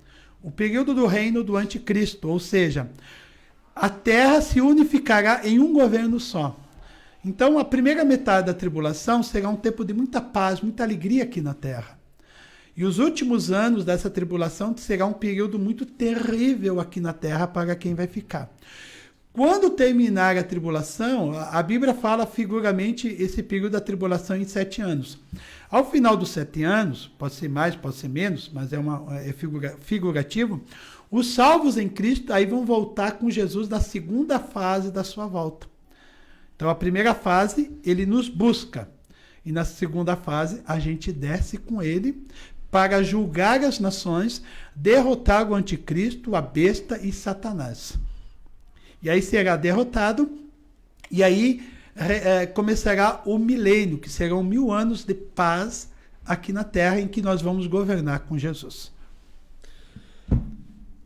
O período do reino do anticristo, ou seja, a terra se unificará em um governo só. Então, a primeira metade da tribulação será um tempo de muita paz, muita alegria aqui na terra. E os últimos anos dessa tribulação será um período muito terrível aqui na terra para quem vai ficar. Quando terminar a tribulação, a Bíblia fala figuramente esse período da tribulação em 7 anos. Ao final dos 7 anos, pode ser mais, pode ser menos, mas é figurativo, os salvos em Cristo aí vão voltar com Jesus na segunda fase da sua volta. Então, a primeira fase, ele nos busca. E na segunda fase, a gente desce com ele para julgar as nações, derrotar o anticristo, a besta e Satanás. E aí será derrotado, e aí começará o milênio, que serão 1000 anos de paz aqui na Terra, em que nós vamos governar com Jesus.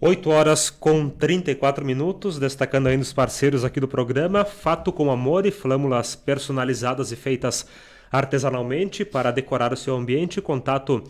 8h34, destacando ainda os parceiros aqui do programa, Fato com Amor e flâmulas personalizadas e feitas artesanalmente para decorar o seu ambiente. Contato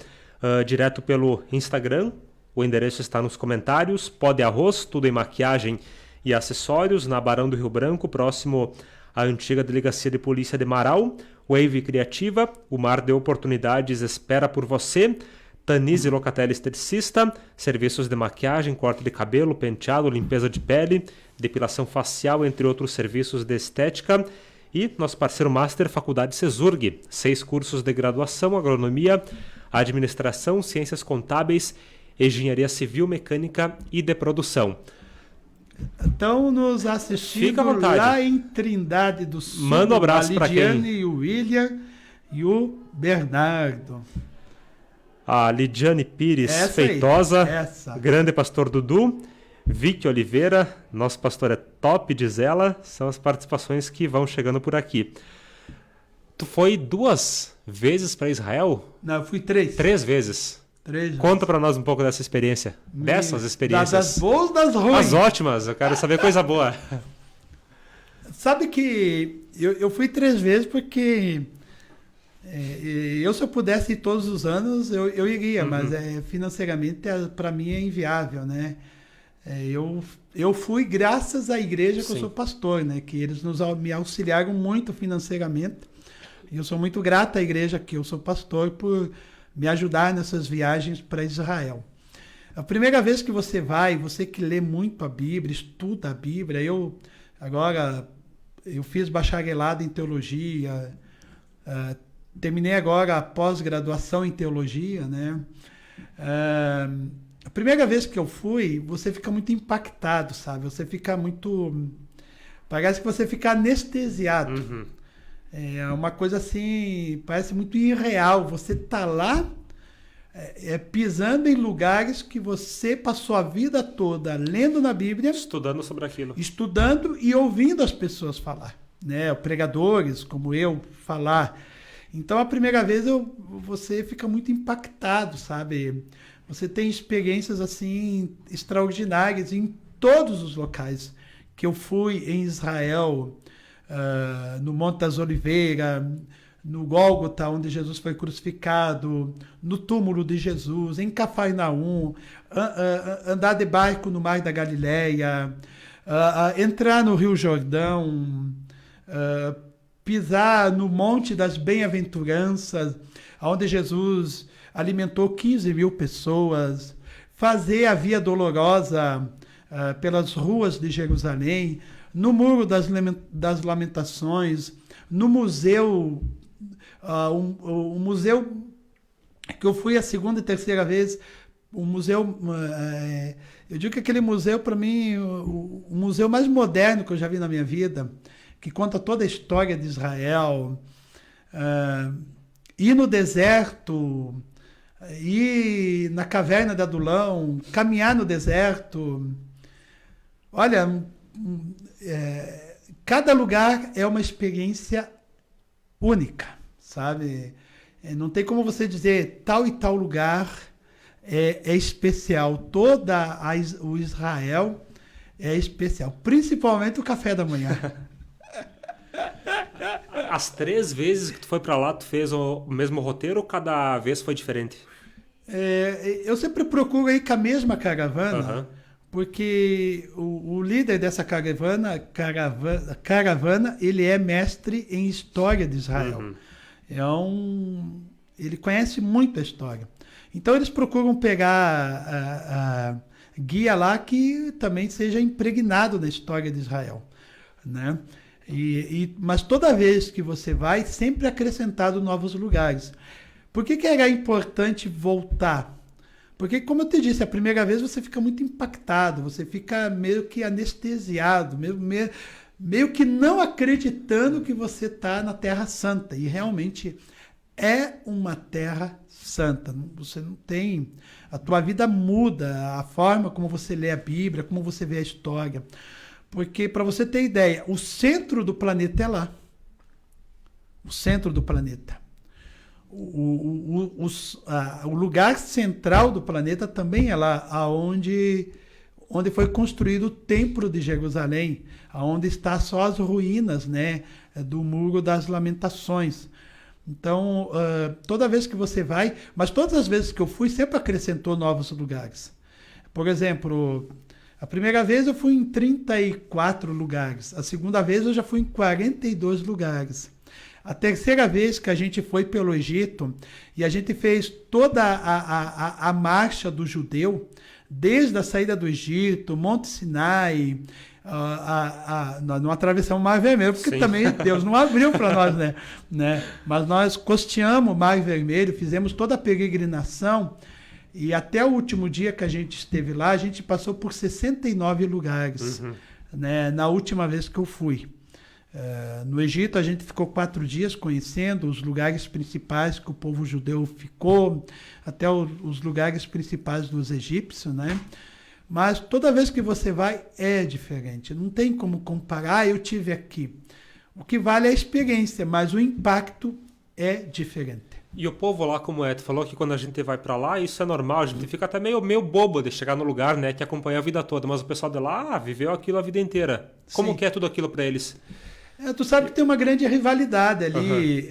direto pelo Instagram, o endereço está nos comentários. Pó de Arroz, tudo em maquiagem e acessórios, na Barão do Rio Branco, próximo à antiga Delegacia de Polícia de Marau. Wave Criativa, o mar de oportunidades espera por você. Tanise Locatelli Esteticista, serviços de maquiagem, corte de cabelo, penteado, limpeza de pele, depilação facial, entre outros serviços de estética. E nosso parceiro master, Faculdade Cesurg, 6 cursos de graduação, agronomia, administração, ciências contábeis, engenharia civil, mecânica e de produção. Estão nos assistindo lá em Trindade do Sul. Manda um abraço para quem? A Lidiane, o William e o Bernardo. A Lidiane Pires Feitosa, grande pastor Dudu, Vicky Oliveira, nosso pastor é top, diz ela, são as participações que vão chegando por aqui. Tu foi 2 vezes para Israel? Não, eu fui 3. 3 vezes. 3 Conta para nós um pouco dessa experiência, dessas experiências. Das boas, das ruins. As ótimas, eu quero saber coisa boa. Sabe que eu fui 3 vezes porque... se eu pudesse ir todos os anos, eu iria, mas financeiramente para mim é inviável, né? Eu fui graças à igreja que eu sou pastor, né? Que eles me auxiliaram muito financeiramente. E eu sou muito grato à igreja que eu sou pastor por me ajudar nessas viagens para Israel. A primeira vez que você vai, você que lê muito a Bíblia, estuda a Bíblia, eu fiz bacharelado em teologia, terminei agora a pós-graduação em teologia, né? A primeira vez que eu fui, você fica muito impactado, sabe? Você fica muito... Parece que você fica anestesiado. É uma coisa assim, parece muito irreal. Você tá lá pisando em lugares que você passou a vida toda lendo na Bíblia. Estudando sobre aquilo. Estudando e ouvindo as pessoas falar, né? Pregadores como eu falar. Então, a primeira vez você fica muito impactado, sabe? Você tem experiências assim extraordinárias em todos os locais que eu fui em Israel, no Monte das Oliveiras, no Gólgota, onde Jesus foi crucificado, no túmulo de Jesus, em Cafarnaum, andar de barco no Mar da Galileia, entrar no Rio Jordão, pisar no Monte das Bem-aventuranças, onde Jesus alimentou 15.000 pessoas, fazer a Via Dolorosa pelas ruas de Jerusalém, no Muro das Lamentações, no museu, o museu que eu fui a segunda e terceira vez, o museu, eu digo que aquele museu, para mim, o museu mais moderno que eu já vi na minha vida, que conta toda a história de Israel, ir no deserto, ir na caverna de Adulão, caminhar no deserto. Olha, cada lugar é uma experiência única, sabe? Não tem como você dizer tal e tal lugar é especial. O Israel é especial, principalmente o café da manhã. As 3 vezes que tu foi para lá, tu fez o mesmo roteiro ou cada vez foi diferente? Eu sempre procuro ir com a mesma caravana, porque o líder dessa caravana, ele é mestre em história de Israel. Ele conhece muito a história. Então eles procuram pegar a guia lá que também seja impregnado na história de Israel, né? Mas toda vez que você vai, sempre acrescentado novos lugares. Por que era importante voltar? Porque, como eu te disse, a primeira vez você fica muito impactado, você fica meio que anestesiado, meio que não acreditando que você está na Terra Santa. E realmente é uma Terra Santa. Você não tem... A tua vida muda, a forma como você lê a Bíblia, como você vê a história. Porque, para você ter ideia, o centro do planeta é lá. o centro do planeta. O lugar central do planeta também é lá onde foi construído o Templo de Jerusalém, onde está só as ruínas, né, do Muro das Lamentações. Então, toda vez que você vai, mas todas as vezes que eu fui, sempre acrescentou novos lugares. Por exemplo, a primeira vez eu fui em 34 lugares, a segunda vez eu já fui em 42 lugares. A terceira vez que a gente foi pelo Egito e a gente fez toda a marcha do judeu, desde a saída do Egito, Monte Sinai, não atravessamos o Mar Vermelho, porque Sim. também Deus não abriu para nós, né? Mas nós costeamos o Mar Vermelho, fizemos toda a peregrinação e até o último dia que a gente esteve lá, a gente passou por 69 lugares, né? Na última vez que eu fui. No Egito a gente ficou 4 dias conhecendo os lugares principais que o povo judeu ficou, até os lugares principais dos egípcios, né? Mas toda vez que você vai é diferente, não tem como comparar, eu tive aqui. O que vale é a experiência, mas o impacto é diferente. E o povo lá, como tu falou que quando a gente vai para lá, isso é normal, a gente fica até meio bobo de chegar no lugar, né, que acompanha a vida toda, mas o pessoal de lá viveu aquilo a vida inteira. Como Sim. que é tudo aquilo para eles? Tu sabe que tem uma grande rivalidade ali.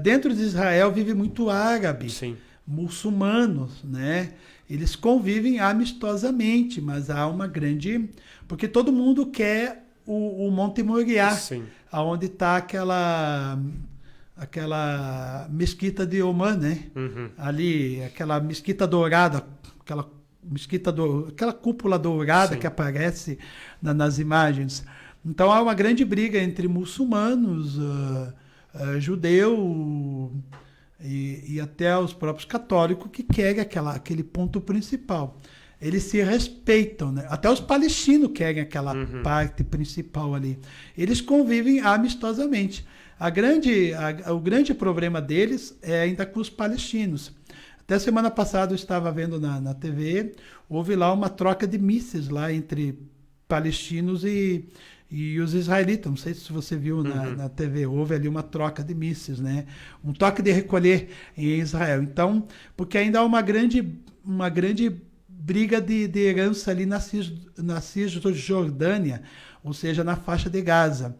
Dentro de Israel vive muito árabe, Sim. muçulmanos, né? Eles convivem amistosamente, mas há uma grande... Porque todo mundo quer o Monte Moriá, onde está aquela mesquita de Oman, né? Ali, aquela mesquita dourada, aquela cúpula dourada que aparece nas imagens. Então há uma grande briga entre muçulmanos, judeu e até os próprios católicos que querem aquele ponto principal. Eles se respeitam, né? Até os palestinos querem aquela parte principal ali. Eles convivem amistosamente. O grande problema deles é ainda com os palestinos. Até semana passada eu estava vendo na TV, houve lá uma troca de mísseis lá entre palestinos e os israelitas. Não sei se você viu na TV, houve ali uma troca de mísseis, né? Um toque de recolher em Israel. Então, porque ainda há uma grande briga de herança ali na Cisjordânia, ou seja, na faixa de Gaza.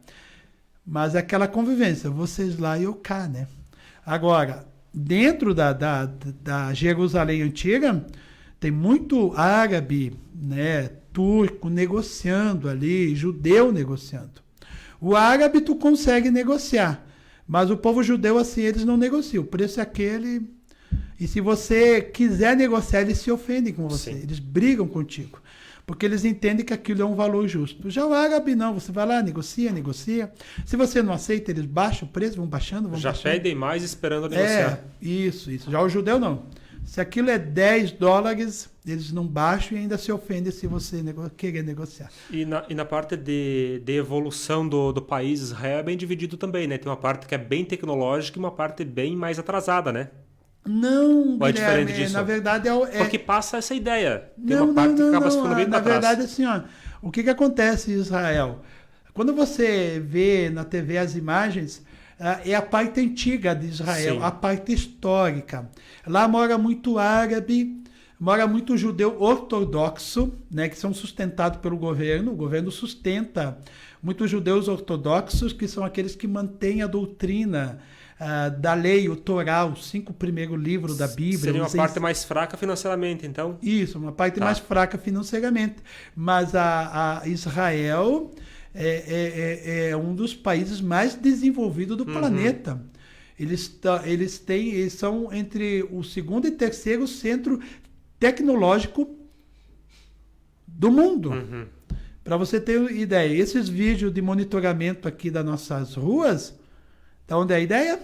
Mas é aquela convivência, vocês lá e eu cá, né? Agora, dentro da Jerusalém antiga, tem muito árabe, né, turco negociando ali, judeu negociando. O árabe tu consegue negociar, mas o povo judeu assim, eles não negociam. O preço é aquele, e se você quiser negociar, eles se ofendem com você, Sim. Eles brigam contigo, porque eles entendem que aquilo é um valor justo. Já o árabe não, você vai lá, negocia. Se você não aceita, eles baixam o preço, vão baixando. Já pedem mais esperando negociar. Isso. Já o judeu não. Se aquilo é $10, eles não baixam e ainda se ofendem se você querer negociar. E na parte de evolução do país, Israel é bem dividido também, né? Tem uma parte que é bem tecnológica e uma parte bem mais atrasada, né? Não, ou é diferente disso? Na verdade Porque passa essa ideia. Tem uma parte que acaba ficando bem para trás. Na verdade, assim, o que acontece em Israel? Quando você vê na TV as imagens, é a parte antiga de Israel, Sim. A parte histórica. Lá mora muito árabe, mora muito judeu ortodoxo, né, que são sustentados pelo governo. O governo sustenta muitos judeus ortodoxos, que são aqueles que mantêm a doutrina da lei, o Torá, os 5 primeiros livros da Bíblia. Seria uma parte mais fraca financeiramente, então? Isso, uma parte mais fraca financeiramente. Mas a Israel é um dos países mais desenvolvidos do planeta. Eles são entre o 2º e 3º centro tecnológico do mundo. Para você ter ideia, esses vídeos de monitoramento aqui das nossas ruas, da onde é a ideia?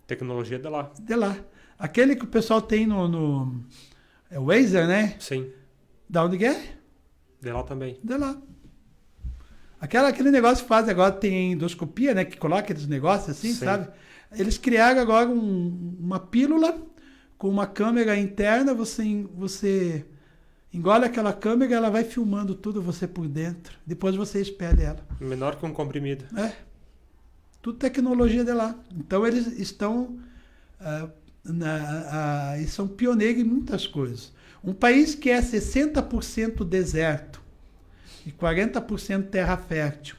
Tecnologia de lá. De lá. Aquele que o pessoal tem no Waze, né? Sim. Da onde que é? De lá também. De lá. Aquele negócio que faz agora, tem endoscopia, né? Que coloca aqueles negócios assim, Sim. Sabe? Eles criaram agora uma pílula com uma câmera interna, você engole aquela câmera, ela vai filmando tudo você por dentro. Depois você espelha ela. Menor que um comprimido. Tudo tecnologia de lá. Então eles estão eles são pioneiros em muitas coisas. Um país que é 60% deserto e 40% terra fértil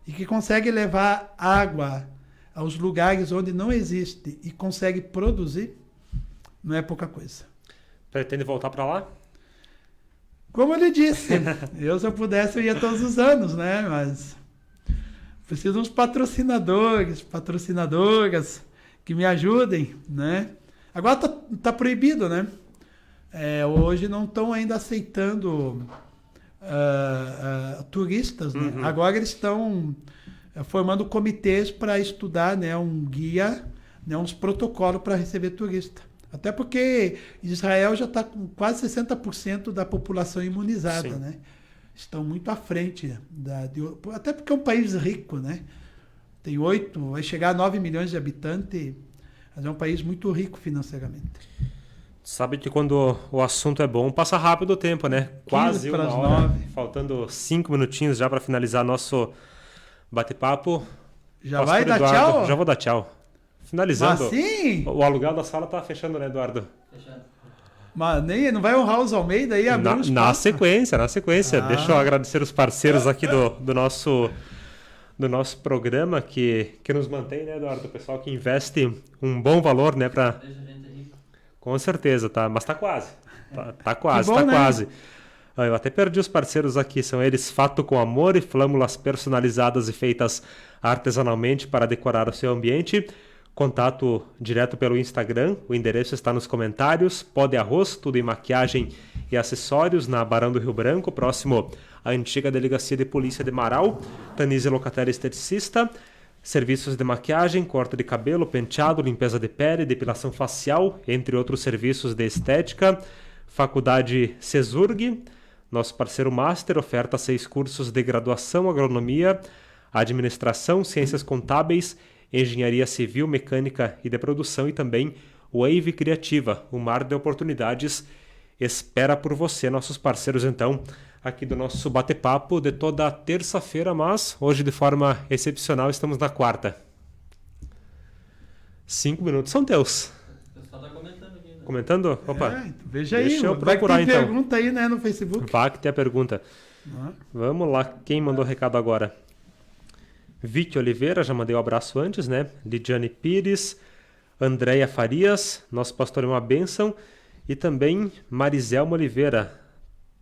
e que consegue levar água aos lugares onde não existe e consegue produzir, não é pouca coisa. Pretende voltar para lá? Como eu lhe disse, se eu pudesse eu ia todos os anos, né? Mas preciso de uns patrocinadoras que me ajudem, né? Agora tá proibido, né? Hoje não estão ainda aceitando turistas, né? Uhum. Agora eles estão formando comitês para estudar, né, um guia, né, uns protocolos para receber turista. Até porque Israel já está com quase 60% da população imunizada, Sim. né? Estão muito à frente. Até porque é um país rico, né? Tem vai chegar a 9 milhões de habitantes, mas é um país muito rico financeiramente. Sabe que quando o assunto é bom, passa rápido o tempo, né? Quase uma hora, 9. faltando 5 minutinhos já para finalizar nosso bate-papo. Já vai dar tchau? Já vou dar tchau. Finalizando. Mas sim? O aluguel da sala tá fechando, né, Eduardo? Fechado. Mas nem, não vai honrar os Almeida aí? Na sequência. Deixa eu agradecer os parceiros aqui do nosso programa que nos mantém, né, Eduardo? O pessoal que investe um bom valor, né, para... Deixa a gente rico. Com certeza, tá? Mas tá quase. Tá quase, bom, tá né? quase. Eu até perdi os parceiros aqui. São eles Fato com Amor e flâmulas personalizadas e feitas artesanalmente para decorar o seu ambiente. Contato direto pelo Instagram. O endereço está nos comentários. Pó de Arroz, tudo em maquiagem e acessórios, na Barão do Rio Branco, próximo à antiga Delegacia de Polícia de Marau. Tanise Locatelli Esteticista. Serviços de maquiagem, corte de cabelo, penteado, limpeza de pele, depilação facial, entre outros serviços de estética. Faculdade CESURG, nosso parceiro Master, oferta 6 cursos de graduação, agronomia, administração, ciências contábeis, engenharia civil, mecânica e de produção, e também Wave Criativa, o mar de oportunidades espera por você. Nossos parceiros, então, aqui do nosso bate-papo de toda terça-feira, mas hoje de forma excepcional estamos na quarta. 5 minutos são teus. O pessoal tá comentando aqui, né? Comentando? Opa, Então veja deixa aí, eu procurar, vai que tem então. pergunta aí, né, no Facebook. Vá que tem a pergunta. Ah, Vamos lá, quem mandou recado agora? Vicky Oliveira, já mandei um abraço antes, né? Lidiane Pires, Andréia Farias, nosso pastor é uma bênção, e também Mariselma Oliveira.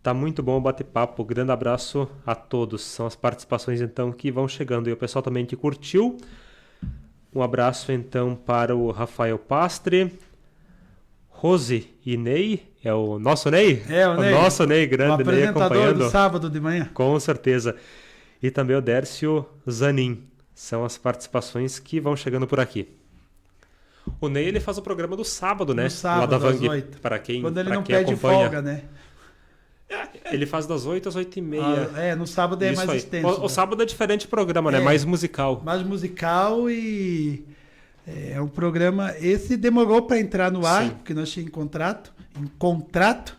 Tá muito bom o bate-papo, grande abraço a todos. São as participações então que vão chegando, e o pessoal também que curtiu. Um abraço então para o Rafael Pastre, Rose e Ney, é o nosso Ney? É, o Ney. Nosso Ney, grande o Ney apresentador acompanhando. do sábado de manhã. Com certeza. E também o Dércio Zanin. São as participações que vão chegando por aqui. O Ney, ele faz o programa do sábado, né? No sábado, lá da às Vang, 8. para quem, Quando ele pra não quem pede acompanha. folga, né? Ele faz das 8 às 8h30. No sábado é Isso mais aí. extenso. O né? sábado é diferente o programa, né? É. Mais musical. Mais musical e é um programa... Esse demorou para entrar no ar, Sim. porque nós tínhamos contrato,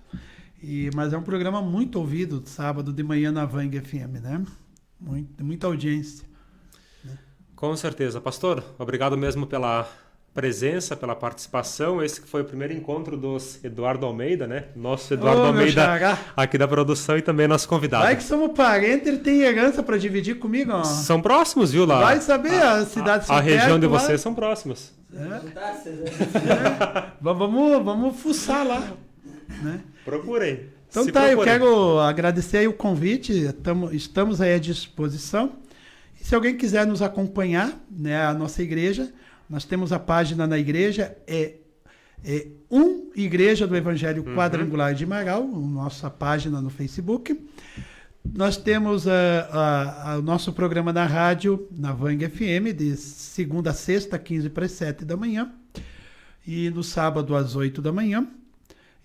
mas é um programa muito ouvido, sábado de manhã na Vang FM, né? Muita audiência. Com certeza. Pastor, obrigado mesmo pela presença, pela participação. Esse que foi o primeiro encontro dos Eduardo Almeida, né? Nosso Eduardo Ô, meu Almeida xará. aqui da produção e também nosso convidado. Vai que somos parentes, ele tem herança para dividir comigo, ó. São próximos, viu, lá? Vai saber, a cidade A região de perto, lá. vocês são próximos. Vamos fuçar lá, né? Procurem. Então Se tá, eu procurem. quero agradecer aí o convite, estamos aí à disposição. E se alguém quiser nos acompanhar, né, a nossa igreja, nós temos a página na igreja, Igreja do Evangelho Quadrangular de Marau, nossa página no Facebook. Nós temos o nosso programa na rádio, na Vang FM, de segunda a sexta, 15 para as 7 da manhã. E no sábado, às 8 da manhã.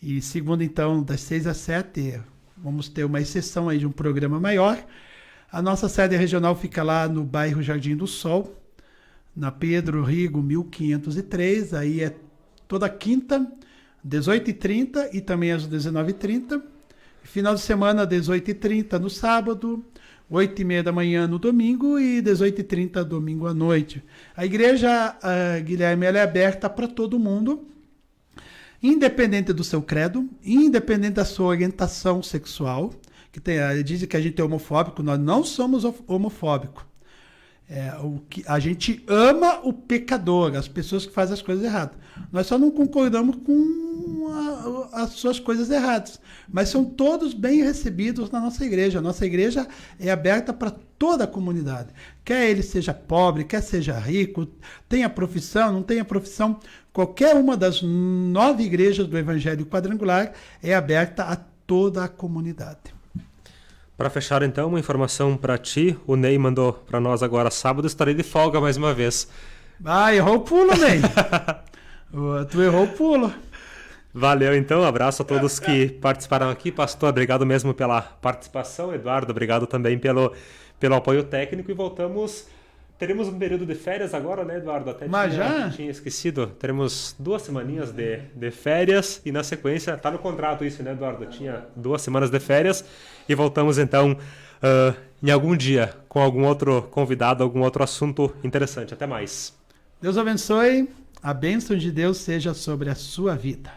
E segunda, então, das 6 às 7, vamos ter uma exceção aí de um programa maior. A nossa sede regional fica lá no bairro Jardim do Sol, na Pedro Rigo, 1503. Aí é toda quinta, 18h30 e também às 19h30. Final de semana, 18h30 no sábado. 8h30 da manhã no domingo e 18h30 domingo à noite. A igreja, Guilherme, ela é aberta para todo mundo, independente do seu credo, independente da sua orientação sexual. Dizem que a gente é homofóbico, nós não somos homofóbicos. A gente ama o pecador, as pessoas que fazem as coisas erradas. Nós só não concordamos com as suas coisas erradas, mas são todos bem recebidos na nossa igreja. A nossa igreja é aberta para toda a comunidade. Quer ele seja pobre, quer seja rico, tenha profissão, não tenha profissão. Qualquer uma das 9 igrejas do Evangelho Quadrangular é aberta a toda a comunidade. Para fechar, então, uma informação para ti. O Ney mandou para nós agora, sábado, estarei de folga mais uma vez. Errou o pulo, Ney. Tu errou o pulo. Valeu, então. Abraço a todos que participaram aqui. Pastor, obrigado mesmo pela participação. Eduardo, obrigado também pelo apoio técnico. E voltamos... Teremos um período de férias agora, né, Eduardo? Até tinha esquecido. Teremos 2 semaninhas de férias e na sequência, tá no contrato isso, né, Eduardo? Tinha 2 semanas de férias e voltamos então em algum dia com algum outro convidado, algum outro assunto interessante. Até mais. Deus abençoe. A bênção de Deus seja sobre a sua vida.